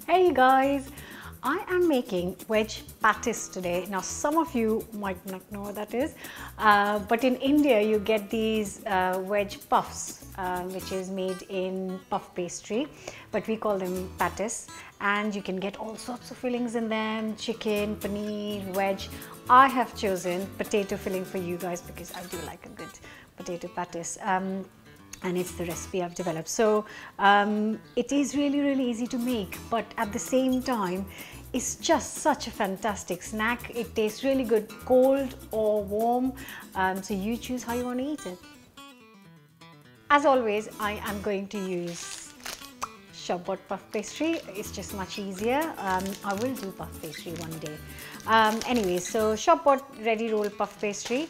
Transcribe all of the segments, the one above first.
Hey guys, I am making veg patties today. Now some of you might not know what that is, but in India you get these veg puffs, which is made in puff pastry, but we call them patties, and you can get all sorts of fillings in them: chicken, paneer, veg. I have chosen potato filling for you guys because I do like a good potato patties. And it's the recipe I've developed. So it is really easy to make, but at the same time it's just such a fantastic snack. It tastes really good cold or warm, so you choose how you want to eat it. As always, I am going to use shop-bought puff pastry. It's just much easier. I will do puff pastry one day. Anyway, so shop-bought ready roll puff pastry,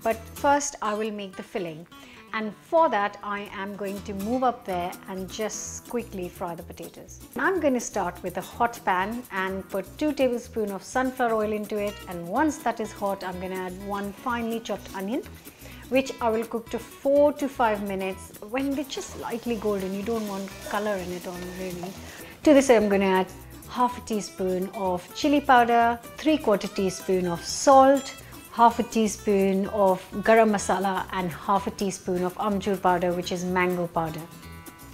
but first I will make the filling. And for that, I am going to move up there and just quickly fry the potatoes. I'm going to start with a hot pan and put 2 tablespoons of sunflower oil into it. And once that is hot, I'm going to add 1 finely chopped onion, which I will cook to 4 to 5 minutes. When they're just lightly golden, you don't want color in it on really. To this, I'm going to add half a teaspoon of chili powder, 3/4 teaspoon of salt, half a teaspoon of garam masala, and half a teaspoon of amchur powder, which is mango powder.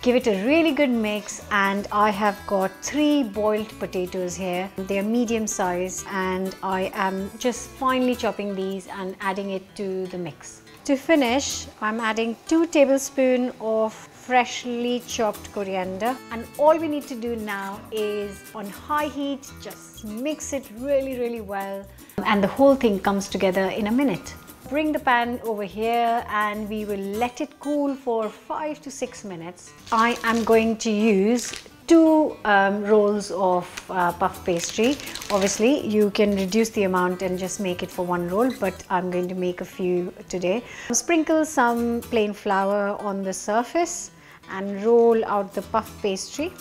Give it a really good mix, and I have got 3 boiled potatoes here. They are medium size, and I am just finely chopping these and adding it to the mix. To finish, I'm adding 2 tablespoons of freshly chopped coriander, and all we need to do now is on high heat just mix it really well, and the whole thing comes together in a minute. Bring the pan over here and we will let it cool for 5 to 6 minutes. I am going to use 2 rolls of puff pastry. Obviously you can reduce the amount and just make it for 1 roll, but I'm going to make a few today. Sprinkle some plain flour on the surface and roll out the puff pastry.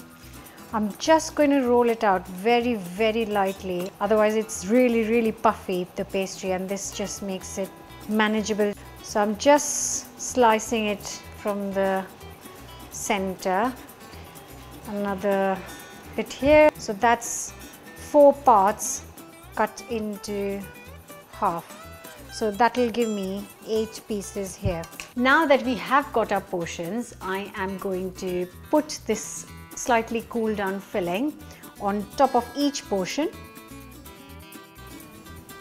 I'm just going to roll it out very lightly, otherwise it's really puffy, the pastry, and this just makes it manageable. So I'm just slicing it from the center, another bit here. So that's 4 parts cut into half. So that will give me 8 pieces here. Now that we have got our portions, I am going to put this slightly cooled down filling on top of each portion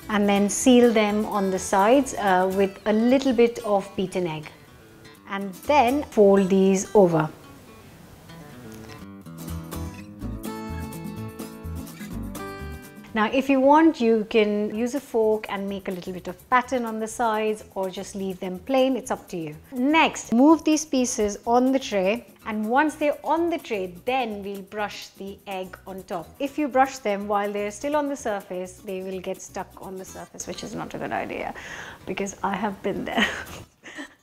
and then seal them on the sides with a little bit of beaten egg, and then fold these over. Now if you want, you can use a fork and make a little bit of pattern on the sides, or just leave them plain, it's up to you. Next, move these pieces on the tray, and once they're on the tray, then we'll brush the egg on top. If you brush them while they're still on the surface, they will get stuck on the surface, which is not a good idea because I have been there.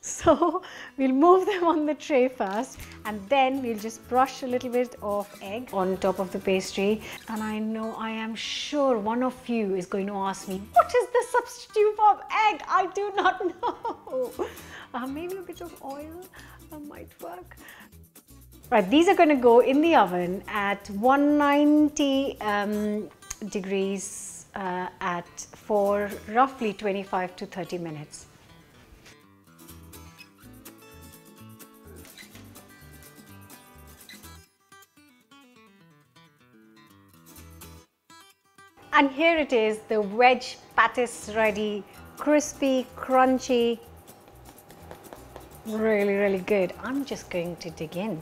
So we'll move them on the tray first, and then we'll just brush a little bit of egg on top of the pastry. And I am sure one of you is going to ask me, what is the substitute of egg? I do not know. Maybe a bit of oil might work. Right, these are going to go in the oven at 190 degrees for roughly 25 to 30 minutes. And here it is, the veg patties ready, crispy, crunchy, really good. I'm just going to dig in.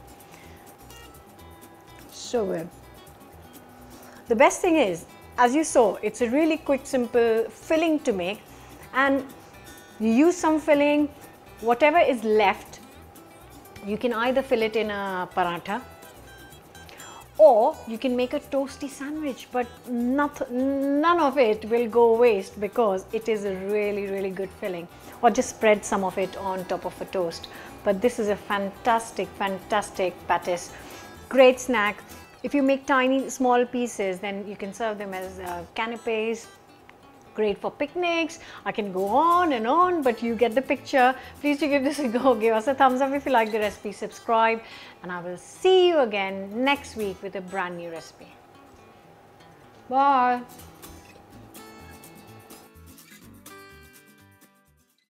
So good. The best thing is, as you saw, it's a really quick, simple filling to make, and you use some filling, whatever is left, you can either fill it in a paratha, or you can make a toasty sandwich, but none of it will go waste because it is a really good filling. Or just spread some of it on top of a toast. But this is a fantastic patties. Great snack. If you make tiny small pieces, then you can serve them as canapes, Great for picnics. I can go on and on, but you get the picture. Please do give this a go. Give us a thumbs up if you like the recipe, subscribe, and I will see you again next week with a brand new recipe. Bye.